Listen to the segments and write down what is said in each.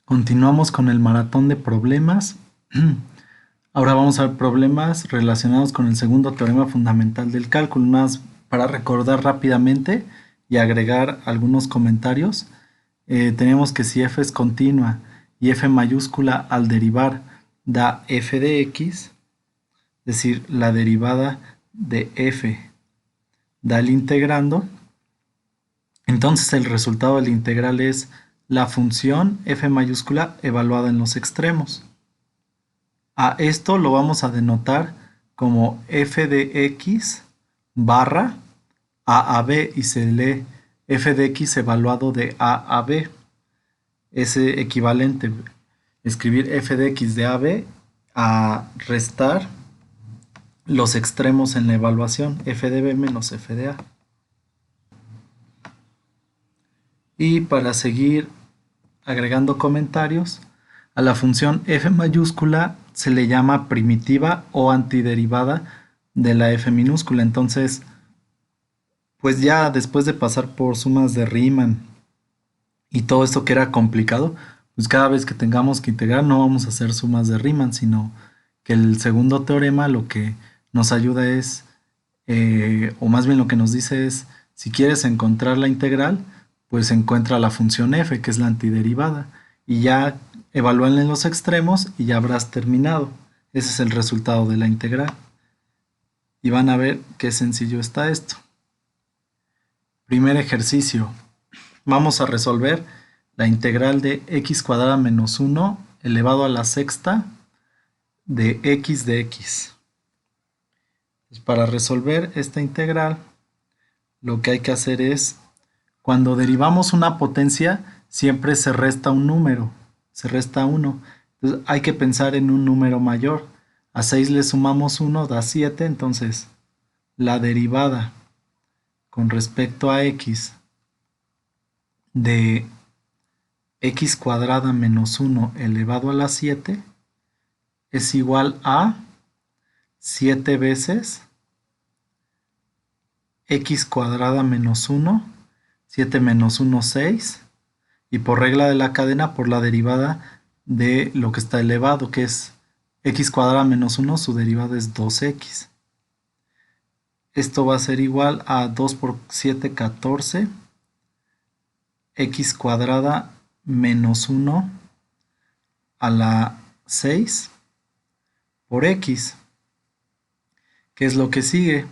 Continuamos con el maratón de problemas. Ahora vamos a ver problemas relacionados con el segundo teorema fundamental del cálculo. Más para recordar rápidamente y agregar algunos comentarios. Tenemos que si f es continua y f mayúscula al derivar da f de x, es decir, la derivada de f da el integrando, entonces el resultado del integral es la función f mayúscula evaluada en los extremos. A esto lo vamos a denotar como f de x barra a a b y se lee f de x evaluado de a a b. Es equivalente escribir f de x de a b a restar los extremos en la evaluación, f de b menos f de a. Y para seguir agregando comentarios, a la función f mayúscula se le llama primitiva o antiderivada de la f minúscula. Entonces, pues ya después de pasar por sumas de Riemann y todo esto que era complicado, pues cada vez que tengamos que integrar no vamos a hacer sumas de Riemann, sino que el segundo teorema lo que nos ayuda es, o más bien lo que nos dice es, si quieres encontrar la integral, pues encuentra la función f, que es la antiderivada, y ya evalúenla en los extremos y ya habrás terminado. Ese es el resultado de la integral. Y van a ver qué sencillo está esto. Primer ejercicio. Vamos a resolver la integral de x cuadrada menos 1 elevado a la sexta de x de x. Pues para resolver esta integral, lo que hay que hacer es, cuando derivamos una potencia, siempre se resta un número, se resta 1. Entonces hay que pensar en un número mayor. A 6 le sumamos 1, da 7, entonces la derivada con respecto a x de x cuadrada menos 1 elevado a la 7 es igual a 7 veces x cuadrada menos 1, 7 menos 1, 6, y por regla de la cadena por la derivada de lo que está elevado, que es x cuadrada menos 1, su derivada es 2x. Esto va a ser igual a 2 por 7, 14, x cuadrada menos 1 a la 6 por x. ¿Qué es lo que sigue?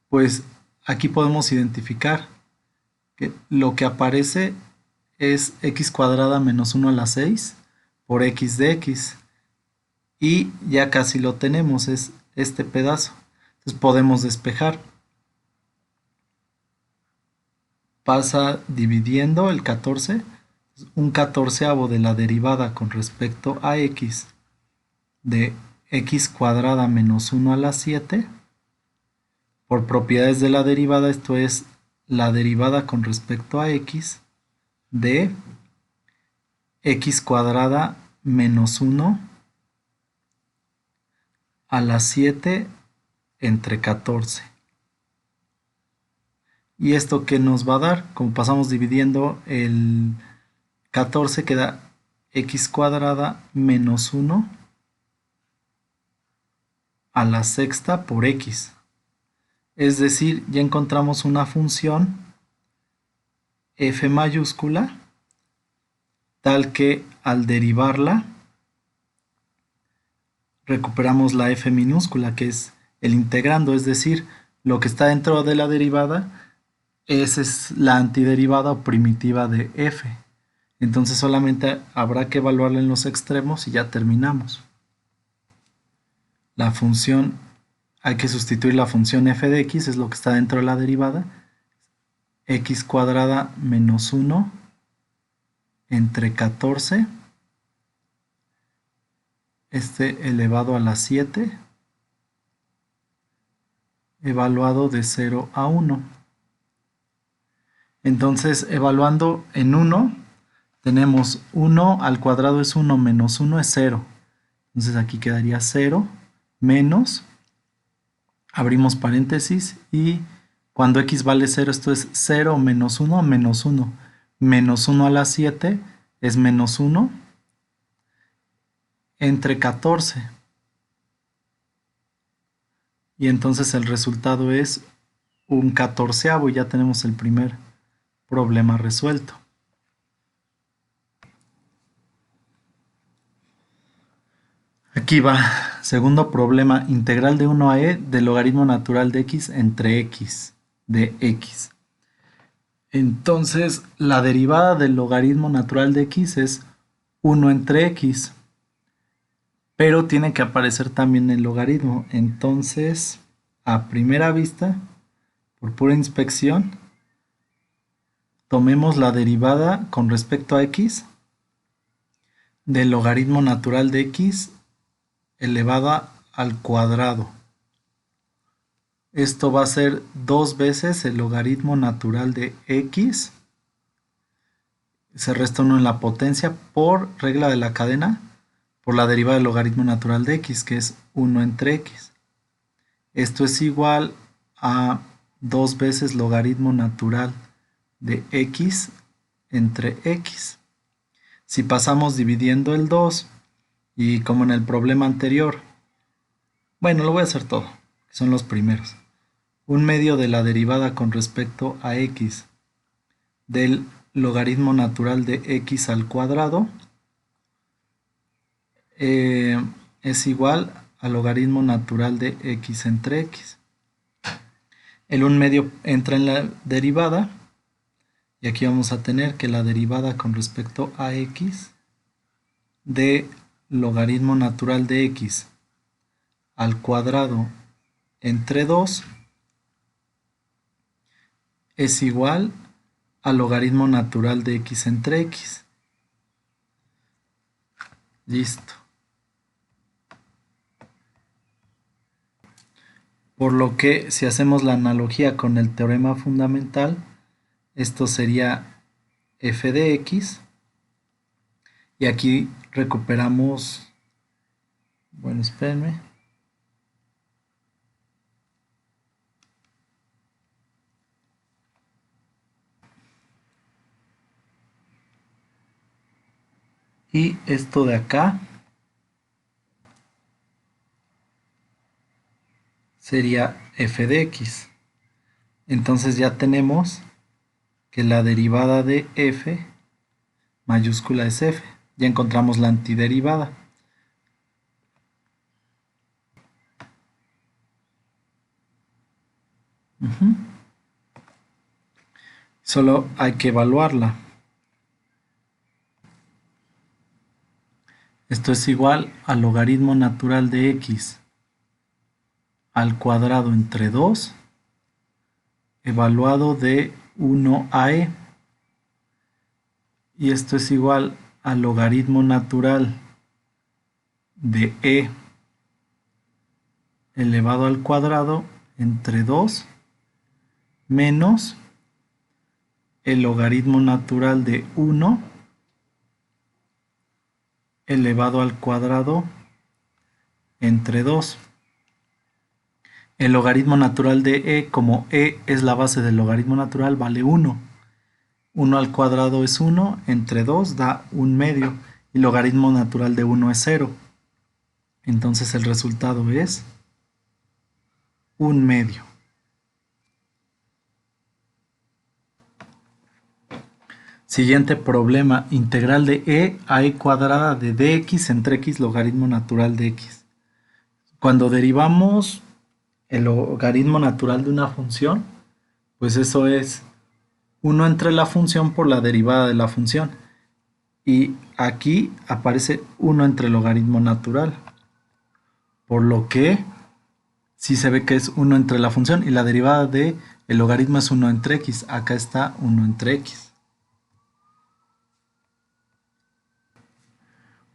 Pues aquí podemos identificar que lo que aparece es x cuadrada menos 1 a la 6 por x de x. Y ya casi lo tenemos, es este pedazo. Entonces podemos despejar. Pasa dividiendo el 14, un catorceavo de la derivada con respecto a x de x cuadrada menos 1 a la 7. Por propiedades de la derivada, esto es la derivada con respecto a x de x cuadrada menos 1 a la 7 entre 14. ¿Y esto qué nos va a dar? Como pasamos dividiendo el 14, queda x cuadrada menos 1 a la sexta por x. Es decir, ya encontramos una función f mayúscula tal que al derivarla recuperamos la f minúscula, que es el integrando, es decir, lo que está dentro de la derivada, esa es la antiderivada o primitiva de f. Entonces solamente habrá que evaluarla en los extremos y ya terminamos. La función, hay que sustituir la función f de x, es lo que está dentro de la derivada, x cuadrada menos 1 entre 14, elevado a la 7, evaluado de 0 a 1. Entonces, evaluando en 1, tenemos 1 al cuadrado es 1 menos 1 es 0. Entonces aquí quedaría 0 menos, abrimos paréntesis, y cuando x vale 0, esto es 0 menos 1 menos 1. Menos 1 a la 7 es menos 1. entre 14. Y entonces el resultado es un catorceavo y ya tenemos el primer problema resuelto. Aquí va, segundo problema, integral de 1 a e del logaritmo natural de x entre x de x. Entonces, la derivada del logaritmo natural de x es 1 entre x, pero tiene que aparecer también el logaritmo. Entonces, a primera vista, por pura inspección, tomemos la derivada con respecto a x del logaritmo natural de x elevada al cuadrado. Esto va a ser 2 veces el logaritmo natural de x. Se resta 1 en la potencia por regla de la cadena, por la derivada del logaritmo natural de x, que es 1 entre x. Esto es igual a 2 veces logaritmo natural de x entre x. Si pasamos dividiendo el 2, y como en el problema anterior, bueno, lo voy a hacer todo, que son los primeros. 1/2 de la derivada con respecto a x del logaritmo natural de x al cuadrado es igual al logaritmo natural de x entre x. El 1/2 entra en la derivada y aquí vamos a tener que la derivada con respecto a x de logaritmo natural de x al cuadrado entre 2 es igual al logaritmo natural de x entre x. Listo. Por lo que si hacemos la analogía con el teorema fundamental, esto sería f de x. Y aquí recuperamos, bueno, espérenme. Y esto de acá sería f de x. Entonces ya tenemos que la derivada de f mayúscula es f. Ya encontramos la antiderivada. Solo hay que evaluarla. Esto es igual al logaritmo natural de x al cuadrado entre 2 evaluado de 1 a e. Y esto es igual al logaritmo natural de e elevado al cuadrado entre 2 menos el logaritmo natural de 1 elevado al cuadrado entre 2. El logaritmo natural de e, como e es la base del logaritmo natural, vale 1. 1 al cuadrado es 1, entre 2 da 1/2 y logaritmo natural de 1 es 0. Entonces el resultado es 1/2. Siguiente problema, integral de e a e cuadrada de dx entre x logaritmo natural de x. Cuando derivamos el logaritmo natural de una función, pues eso es 1 entre la función por la derivada de la función. Y aquí aparece 1 entre el logaritmo natural. Por lo que sí se ve que es 1 entre la función y la derivada de el logaritmo es 1 entre x. Acá está 1 entre x.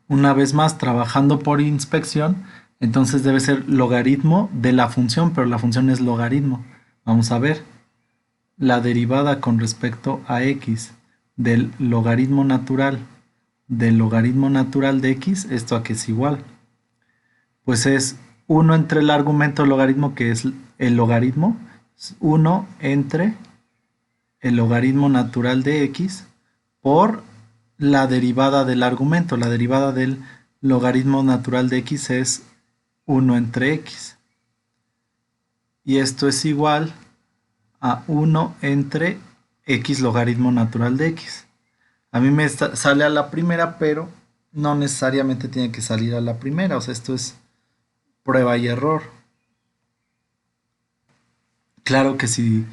Una vez más, trabajando por inspección, entonces debe ser logaritmo de la función, pero la función es logaritmo. Vamos a ver. La derivada con respecto a x del logaritmo natural de x, ¿esto a qué es igual? Pues es 1 entre el argumento del logaritmo, que es el logaritmo, 1 entre el logaritmo natural de x por la derivada del argumento. La derivada del logaritmo natural de x es 1 entre x. Y esto es igual a 1 entre x logaritmo natural de x. A mí me sale a la primera, pero no necesariamente tiene que salir a la primera. O sea, esto es prueba y error. Claro que si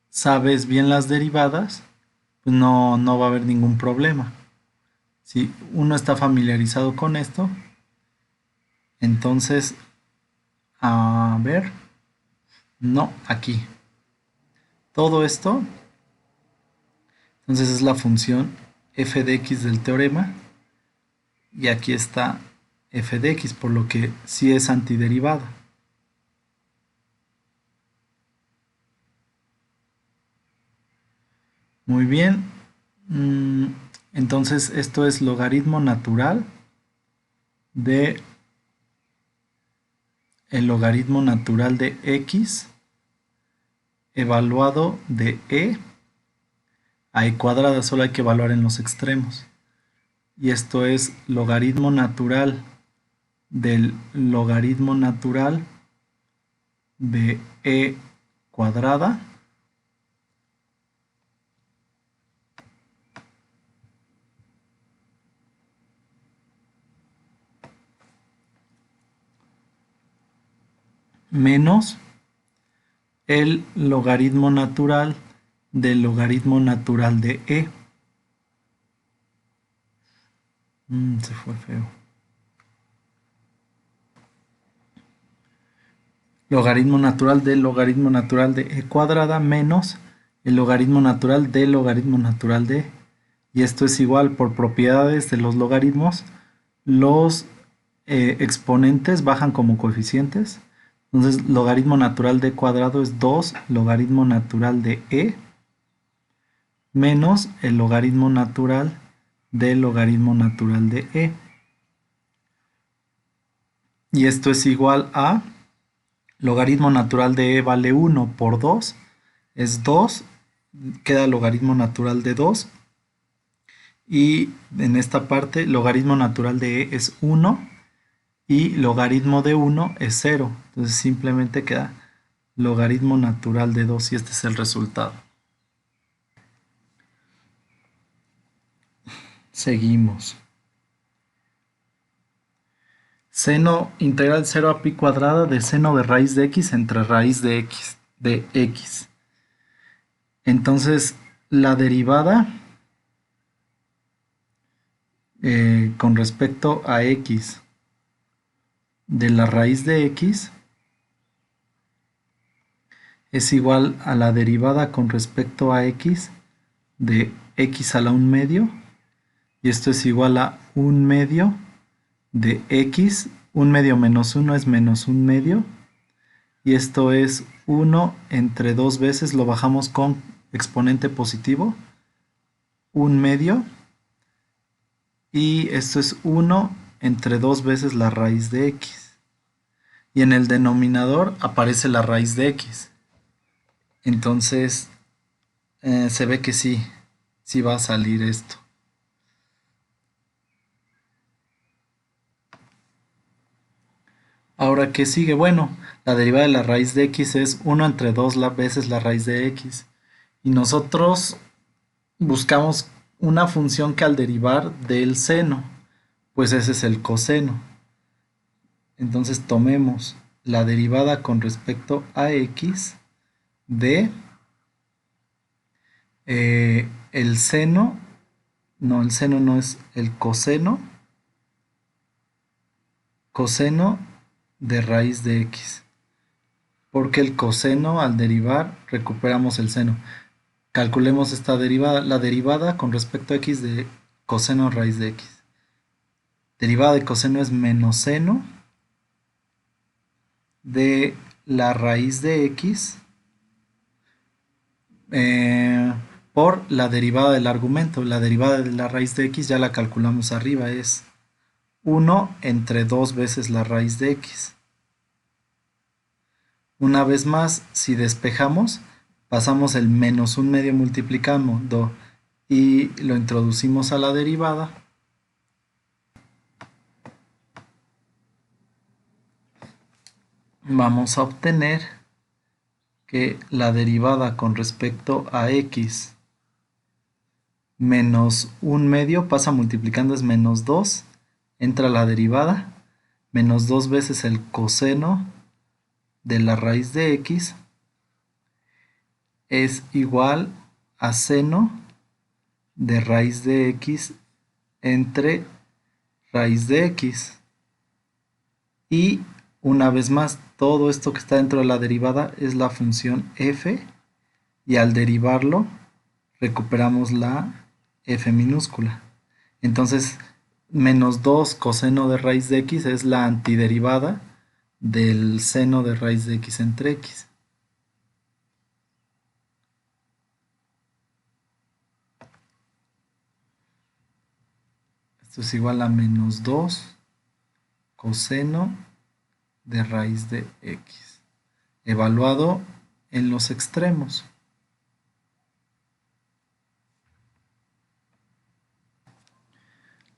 sabes bien las derivadas, pues no va a haber ningún problema. Si uno está familiarizado con esto, entonces, a ver, no, aquí. Todo esto, entonces es la función f de x del teorema, y aquí está f de x, por lo que sí es antiderivada. Muy bien, entonces esto es logaritmo natural de el logaritmo natural de x evaluado de a cuadrada, solo hay que evaluar en los extremos. Y esto es logaritmo natural del logaritmo natural de cuadrada menos el logaritmo natural del logaritmo natural de se fue feo. Logaritmo natural del logaritmo natural de cuadrada menos el logaritmo natural del logaritmo natural de y esto es igual, por propiedades de los logaritmos, los exponentes bajan como coeficientes. Entonces, logaritmo natural de cuadrado es 2 logaritmo natural de menos el logaritmo natural del logaritmo natural de Y esto es igual a logaritmo natural de vale 1 por 2, es 2, queda logaritmo natural de 2. Y en esta parte, logaritmo natural de es 1 y logaritmo de 1 es 0. Entonces simplemente queda logaritmo natural de 2 y este es el resultado. Seguimos. Seno integral 0 a pi cuadrada de seno de raíz de x entre raíz de x. Entonces, la derivada con respecto a x de la raíz de x es igual a la derivada con respecto a x de x a la 1 medio, y esto es igual a 1 medio de x, 1 medio menos 1 es menos 1 medio, y esto es 1 entre 2 veces, lo bajamos con exponente positivo, 1 medio, y esto es 1 entre 2 veces la raíz de x. Y en el denominador aparece la raíz de x. Entonces, se ve que sí va a salir esto. Ahora, ¿qué sigue? Bueno, la derivada de la raíz de x es 1 entre 2 veces la raíz de x. Y nosotros buscamos una función que al derivar del seno, pues ese es el coseno. Entonces tomemos la derivada con respecto a x de el seno, no, el seno no es el coseno de raíz de x, porque el coseno al derivar recuperamos el seno. Calculemos esta derivada, la derivada con respecto a x de coseno raíz de x. Derivada de coseno es menos seno de la raíz de x por la derivada del argumento. La derivada de la raíz de x ya la calculamos arriba, es 1 entre 2 veces la raíz de x. Una vez más, si despejamos, pasamos el menos 1 medio multiplicando y lo introducimos a la derivada. vamos a obtener que la derivada con respecto a x menos un medio pasa multiplicando es menos 2, entra la derivada, menos 2 veces el coseno de la raíz de x es igual a seno de raíz de x entre raíz de x. Y una vez más, todo esto que está dentro de la derivada es la función f, y al derivarlo recuperamos la f minúscula. Entonces, menos 2 coseno de raíz de x es la antiderivada del seno de raíz de x entre x. Esto es igual a menos 2 coseno de raíz de x, evaluado en los extremos.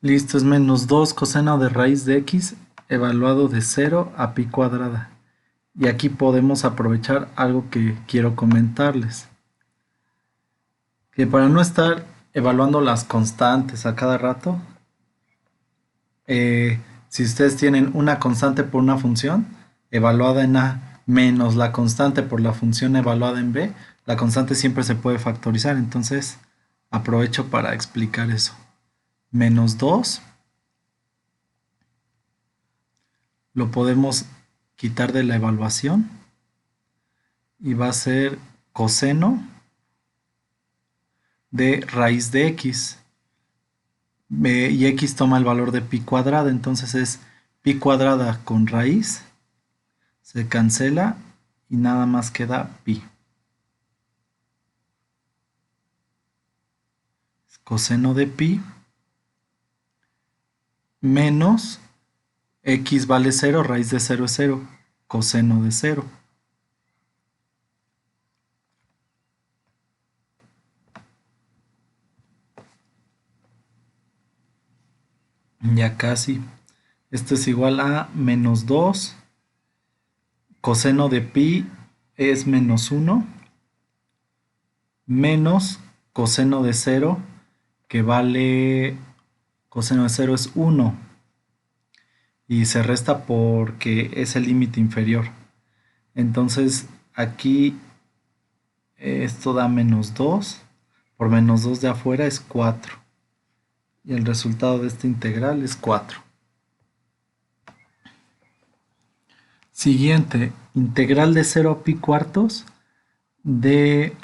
Listo, es menos 2 coseno de raíz de x evaluado de 0 a pi cuadrada. Y aquí podemos aprovechar algo que quiero comentarles. Que para no estar evaluando las constantes a cada rato, si ustedes tienen una constante por una función evaluada en a menos la constante por la función evaluada en b, la constante siempre se puede factorizar. Entonces aprovecho para explicar eso. Menos 2 lo podemos quitar de la evaluación y va a ser coseno de raíz de x. Y x toma el valor de pi cuadrada, entonces es pi cuadrada con raíz, se cancela y nada más queda pi. Coseno de pi menos x vale 0, raíz de 0 es 0, coseno de 0. Ya casi. Esto es igual a menos 2. Coseno de pi es menos 1. Menos coseno de 0, que vale, coseno de 0 es 1. Y se resta porque es el límite inferior. Entonces aquí esto da menos 2. Por menos 2 de afuera es 4. Y el resultado de esta integral es 4. Siguiente, integral de 0 a pi cuartos de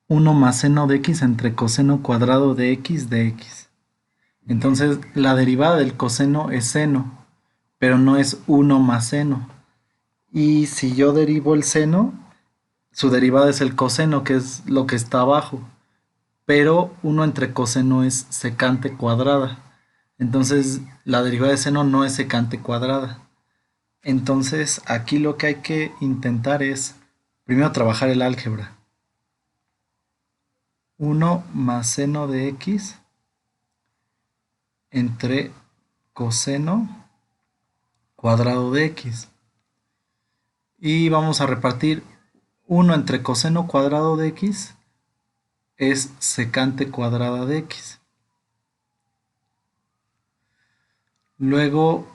1 más seno de x entre coseno cuadrado de x de x. Entonces la derivada del coseno es seno, pero no es 1 más seno. Y si yo derivo el seno, su derivada es el coseno, que es lo que está abajo. Pero 1 entre coseno es secante cuadrada. Entonces la derivada de seno no es secante cuadrada. Entonces aquí lo que hay que intentar es primero trabajar el álgebra. 1 más seno de x entre coseno cuadrado de x. Y vamos a repartir 1 entre coseno cuadrado de x es secante cuadrada de x. Luego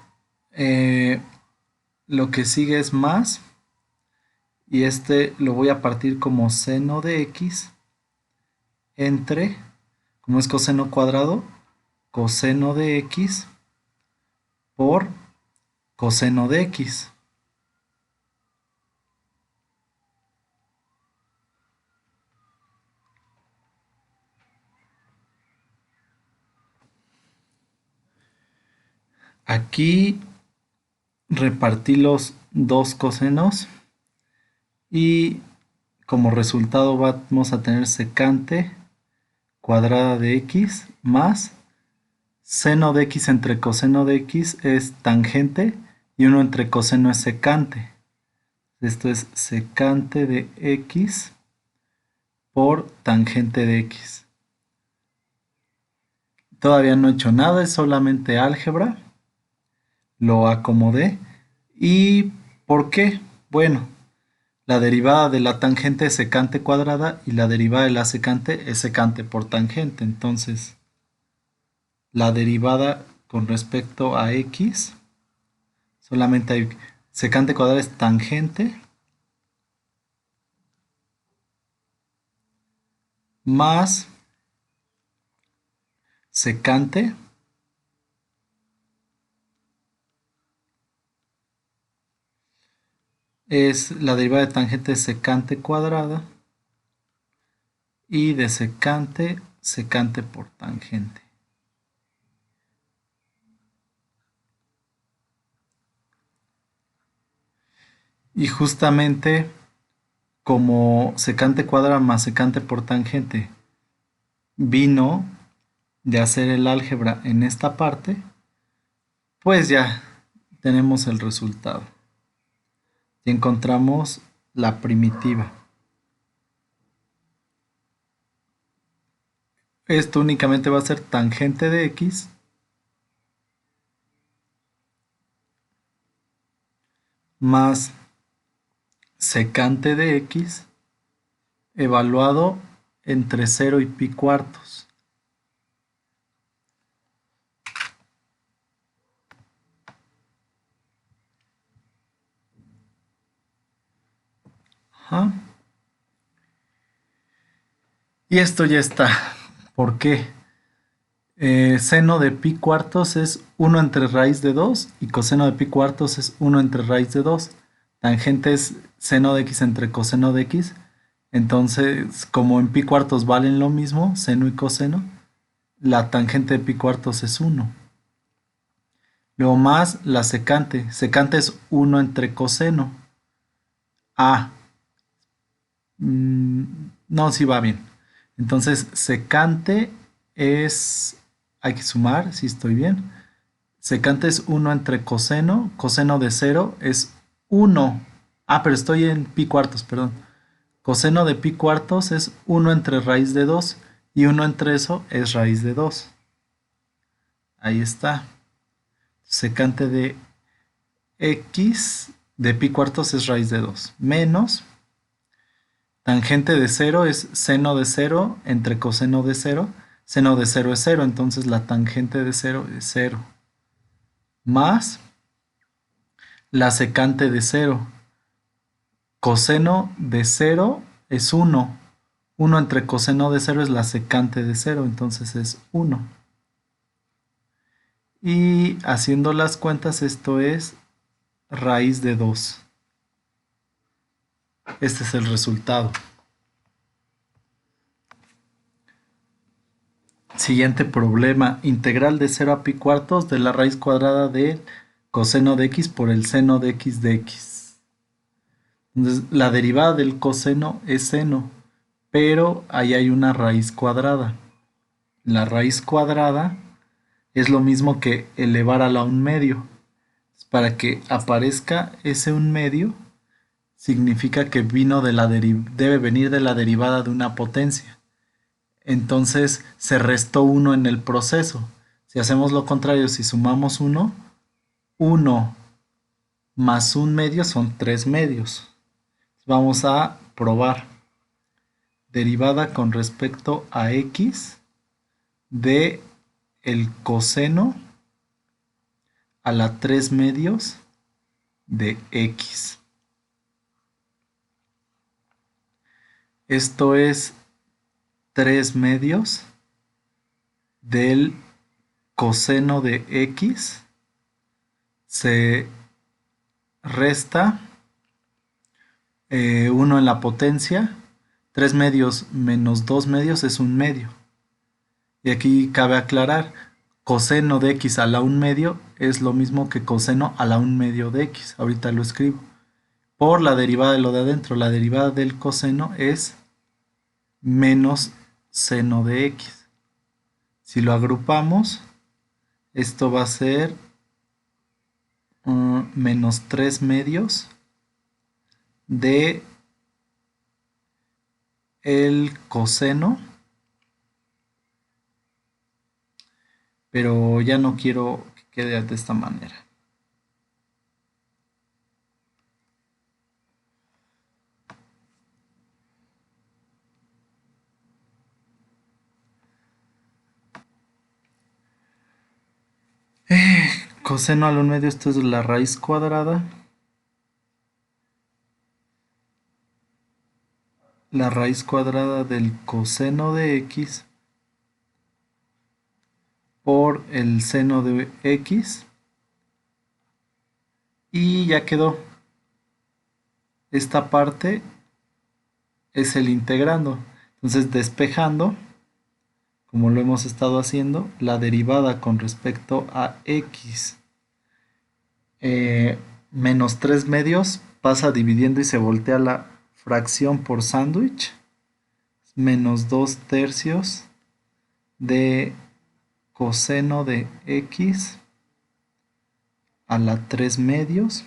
lo que sigue es más, y este lo voy a partir como seno de x entre, como es coseno cuadrado, coseno de x por coseno de x. Aquí repartí los dos cosenos y como resultado vamos a tener secante cuadrada de x más seno de x entre coseno de x es tangente y 1 entre coseno es secante. Esto es secante de x por tangente de x. Todavía no he hecho nada, es solamente álgebra. Lo acomodé y ¿Por qué? Bueno, la derivada de la tangente es secante cuadrada y la derivada de la secante es secante por tangente. Entonces, la derivada con respecto a x, solamente hay secante cuadrada es tangente más secante es la derivada de tangente es secante cuadrada y de secante, secante por tangente. Y justamente como secante cuadrada más secante por tangente vino de hacer el álgebra en esta parte, pues ya tenemos el resultado. Y encontramos la primitiva. Esto únicamente va a ser tangente de x más secante de x evaluado entre 0 y pi cuartos. Ajá. Y esto ya está. ¿Por qué? Seno de pi cuartos es 1 entre raíz de 2 y coseno de pi cuartos es 1 entre raíz de 2. Tangente es seno de x entre coseno de x. Entonces, como en pi cuartos valen lo mismo, seno y coseno, la tangente de pi cuartos es 1. Luego más la secante. Secante es 1 entre coseno. Ah, no, sí va bien. Entonces, secante es... Hay que sumar, si estoy bien. Secante es 1 entre coseno. Coseno de 0 es 1. Ah, pero estoy en pi cuartos, perdón. Coseno de pi cuartos es 1 entre raíz de 2. Y 1 entre eso es raíz de 2. Ahí está. Secante de x de pi cuartos es raíz de 2. Menos tangente de 0 es seno de 0 entre coseno de 0. Seno de 0 es 0, entonces la tangente de 0 es 0. Más la secante de 0. Coseno de 0 es 1. 1 entre coseno de 0 es la secante de 0, entonces es 1. Y haciendo las cuentas, esto es raíz de 2. Este es el resultado. Siguiente problema. Integral de 0 a pi cuartos de la raíz cuadrada del coseno de x por el seno de x de x. Entonces, la derivada del coseno es seno, pero ahí hay una raíz cuadrada. La raíz cuadrada es lo mismo que elevar a la 1/2. Para que aparezca ese 1/2, significa que debe venir de la derivada de una potencia. Entonces se restó 1 en el proceso. Si hacemos lo contrario, si sumamos 1, 1 más 1/2 son 3/2. Vamos a probar derivada con respecto a x de el coseno a la 3/2 de x. Esto es 3/2 del coseno de x se resta 1 en la potencia. 3/2 menos 2/2 es 1/2. Y aquí cabe aclarar, coseno de x a la 1/2 es lo mismo que coseno a la 1/2 de x. Ahorita lo escribo. Por la derivada de lo de adentro, la derivada del coseno es menos seno de x. Si lo agrupamos, esto va a ser menos 3/2 de el coseno, pero ya no quiero que quede de esta manera. coseno a la 1/2, esto es la raíz cuadrada. La raíz cuadrada del coseno de x por el seno de x. Y ya quedó. Esta parte es el integrando. Entonces, despejando, como lo hemos estado haciendo, la derivada con respecto a x menos 3 medios pasa dividiendo y se voltea la fracción por sándwich. Menos 2 tercios de coseno de x a la 3 medios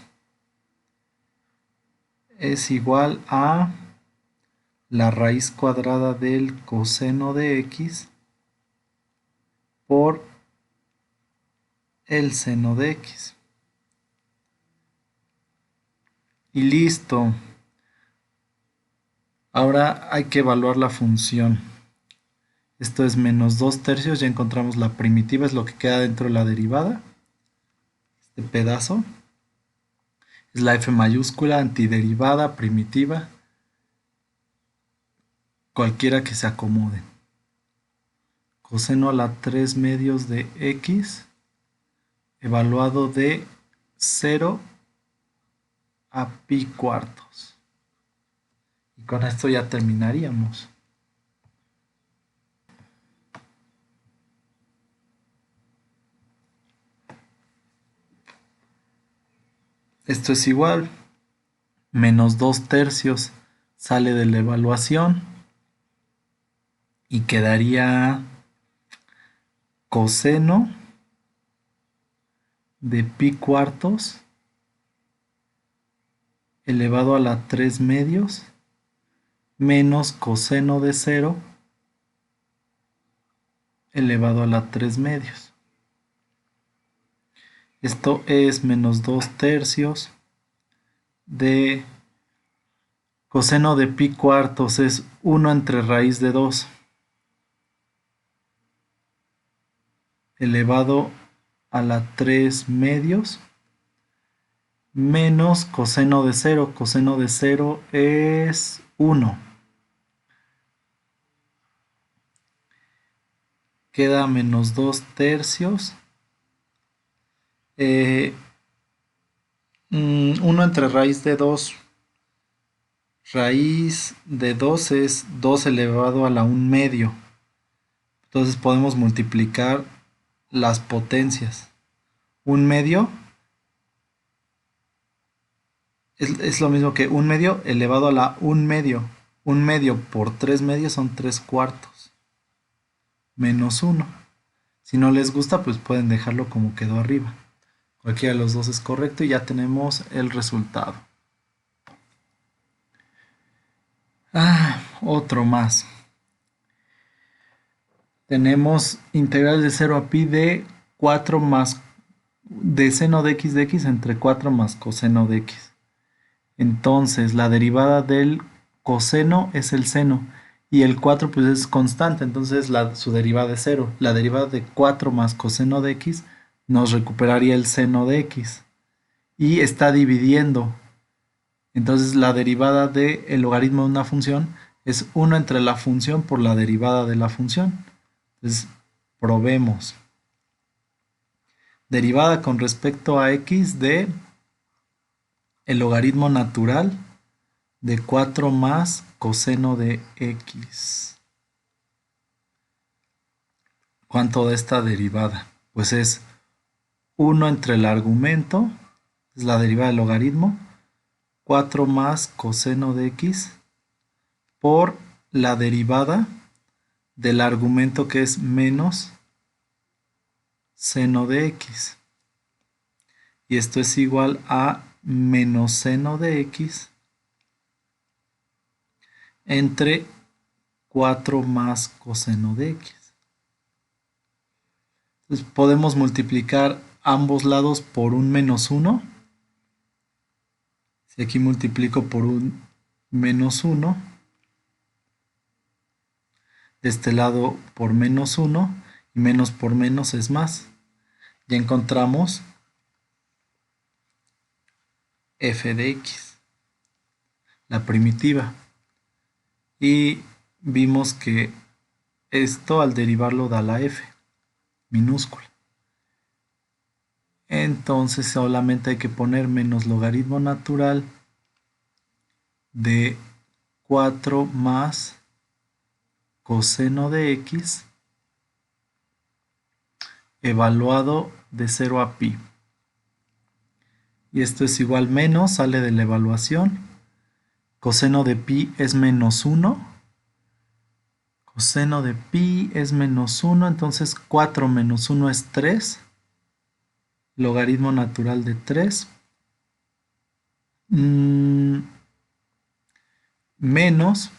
es igual a la raíz cuadrada del coseno de x por el seno de x. Y listo. Ahora hay que evaluar la función. Esto es menos 2 tercios, ya encontramos la primitiva, es lo que queda dentro de la derivada. Este pedazo es la f mayúscula, antiderivada, primitiva, cualquiera que se acomode. Coseno a la 3 medios de x, evaluado de 0 a pi cuartos. Y con esto ya terminaríamos. Esto es igual. Menos 2 tercios sale de la evaluación. Y quedaría coseno de pi cuartos elevado a la 3 medios menos coseno de 0 elevado a la 3 medios. Esto es menos 2 tercios de coseno de pi cuartos, es 1 entre raíz de 2 elevado a la 3 medios menos coseno de 0. Coseno de 0 es 1. Queda menos 2 tercios. 1 entre raíz de 2. Raíz de 2 es 2 elevado a la 1 medio. Entonces podemos multiplicar las potencias. 1 medio es lo mismo que 1 medio elevado a la 1 medio. 1 medio por 3 medios son 3 cuartos. Menos 1. Si no les gusta, pues pueden dejarlo como quedó arriba. Cualquiera de los dos es correcto y ya tenemos el resultado. Otro más. Tenemos integral de 0 a pi de 4 más de seno de x entre 4 más coseno de x. Entonces la derivada del coseno es el seno y el 4 pues es constante, entonces su derivada es 0. La derivada de 4 más coseno de x nos recuperaría el seno de x y está dividiendo. Entonces la derivada del logaritmo de una función es 1 entre la función por la derivada de la función. Entonces probemos. Derivada con respecto a x de el logaritmo natural de 4 más coseno de x. ¿Cuánto da esta derivada? Pues es 1 entre el argumento, es la derivada del logaritmo, 4 más coseno de x por la derivada del argumento que es menos seno de x. Y esto es igual a menos seno de x entre 4 más coseno de x. Entonces podemos multiplicar ambos lados por un menos 1. Si aquí multiplico por un menos 1, de este lado por menos 1, y menos por menos es más. Ya encontramos f de x, la primitiva. Y vimos que esto al derivarlo da la f minúscula. Entonces solamente hay que poner menos logaritmo natural de 4 más coseno de x evaluado de 0 a pi. Y esto es igual menos, sale de la evaluación. Coseno de pi es menos 1. Coseno de pi es menos 1, entonces 4 menos 1 es 3. Logaritmo natural de 3. Menos,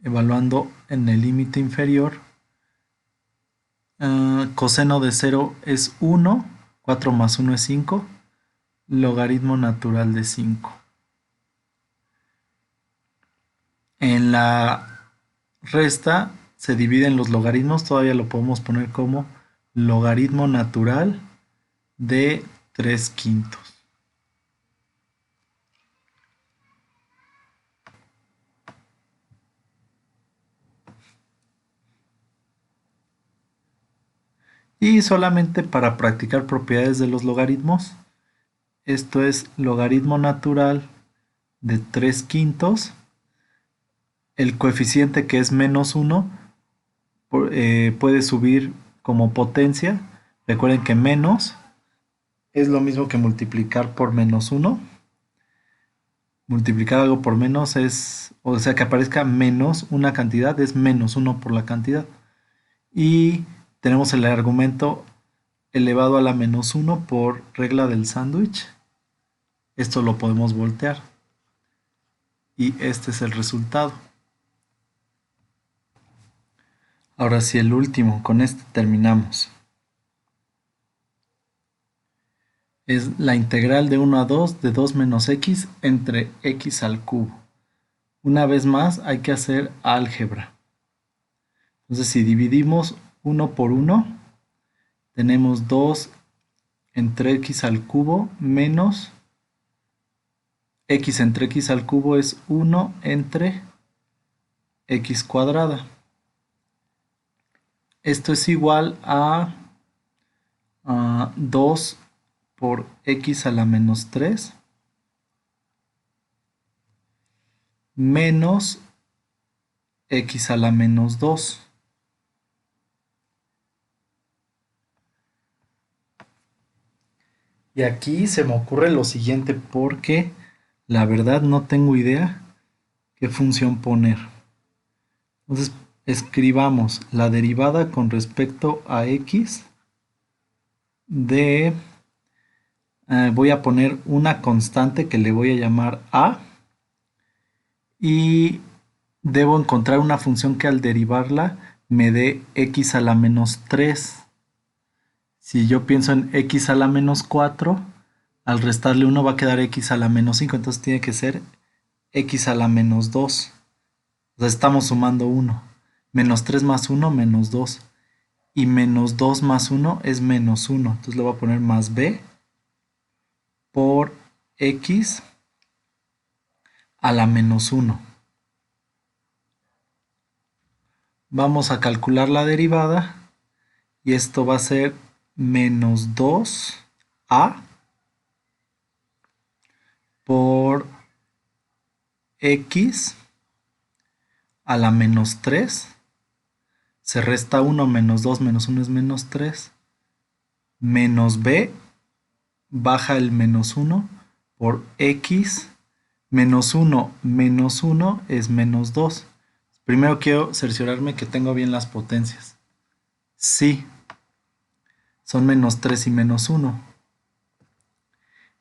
evaluando en el límite inferior, coseno de 0 es 1, 4 más 1 es 5, logaritmo natural de 5. En la resta se dividen los logaritmos, todavía lo podemos poner como logaritmo natural de 3/5. Y solamente para practicar propiedades de los logaritmos, esto es logaritmo natural de 3/5. El coeficiente que es menos 1 puede subir como potencia. Recuerden que menos es lo mismo que multiplicar por menos 1. Multiplicar algo por menos es, o sea, que aparezca menos una cantidad, es menos 1 por la cantidad. Y tenemos el argumento elevado a la menos 1 por regla del sándwich. Esto lo podemos voltear. Y este es el resultado. Ahora sí, el último, con este terminamos. Es la integral de 1 a 2 de 2 menos x entre x al cubo. Una vez más hay que hacer álgebra. Entonces si dividimos 1 por 1, tenemos 2 entre x al cubo menos x entre x al cubo es 1 entre x cuadrada. Esto es igual a 2 por x a la menos 3 menos x a la menos 2. Y aquí se me ocurre lo siguiente porque la verdad no tengo idea qué función poner. Entonces escribamos la derivada con respecto a x de... voy a poner una constante que le voy a llamar a y debo encontrar una función que al derivarla me dé x a la menos 3. Si yo pienso en x a la menos 4, al restarle 1 va a quedar x a la menos 5, entonces tiene que ser x a la menos 2. O sea, estamos sumando 1. Menos 3 más 1, menos 2. Y menos 2 más 1 es menos 1. Entonces le voy a poner más b por x a la menos 1. Vamos a calcular la derivada y esto va a ser menos 2a por x a la menos 3. Se resta 1 menos 2 menos 1 es menos 3. Menos b, baja el menos 1 por x menos 1 es menos 2. Primero quiero cerciorarme que tengo bien las potencias. Sí, son menos 3 y menos 1.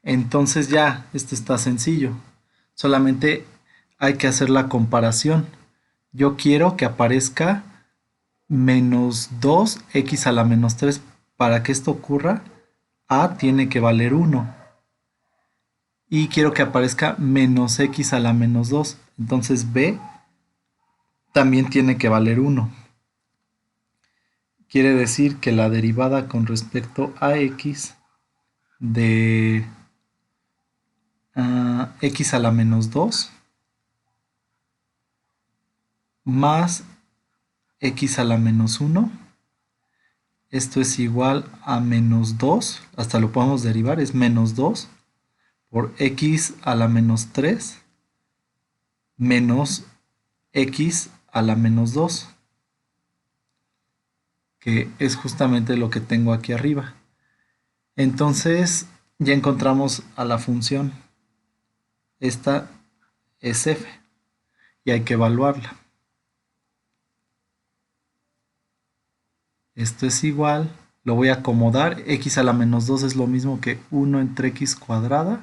Entonces ya, esto está sencillo. Solamente hay que hacer la comparación. Yo quiero que aparezca menos 2x a la menos 3. Para que esto ocurra, a tiene que valer 1. Y quiero que aparezca menos x a la menos 2. Entonces b también tiene que valer 1. Quiere decir que la derivada con respecto a x de x a la menos 2 más x a la menos 1. Esto es igual a menos 2, hasta lo podemos derivar, es menos 2 por x a la menos 3 menos x a la menos 2, que es justamente lo que tengo aquí arriba. Entonces ya encontramos a la función. Esta es f y hay que evaluarla. Esto es igual, lo voy a acomodar, x a la menos 2 es lo mismo que 1 entre x cuadrada,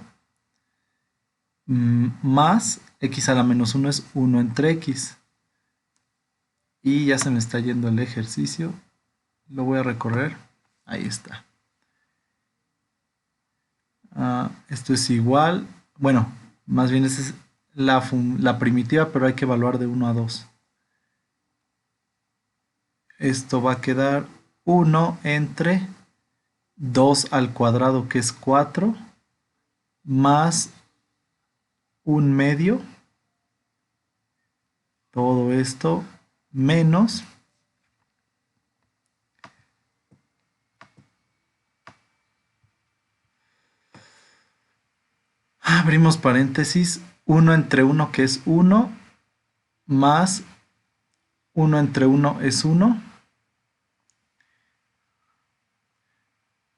más x a la menos 1 es 1 entre x. Y ya se me está yendo el ejercicio, lo voy a recorrer, ahí está. Esto es igual, bueno, más bien esta es la primitiva, pero hay que evaluar de 1 a 2. Esto va a quedar 1 entre 2 al cuadrado, que es 4, más 1/2, todo esto, menos abrimos paréntesis, 1 entre 1, que es 1, más 1 entre 1 es 1.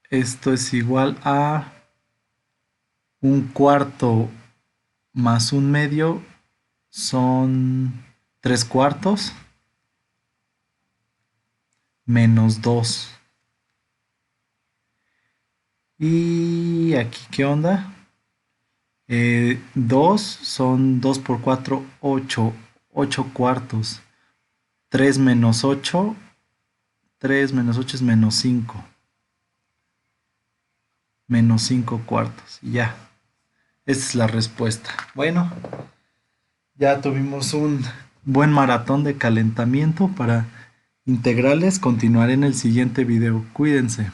Esto es igual a 1/4 más 1/2 son 3/4 menos 2. Y aquí, ¿qué onda? 2 son 2 por 4, 8. 8/4. 3 menos 8. 3 menos 8 es menos 5. Menos 5/4. Y ya. Esta es la respuesta. Bueno, ya tuvimos un buen maratón de calentamiento para integrales. Continuaré en el siguiente video. Cuídense.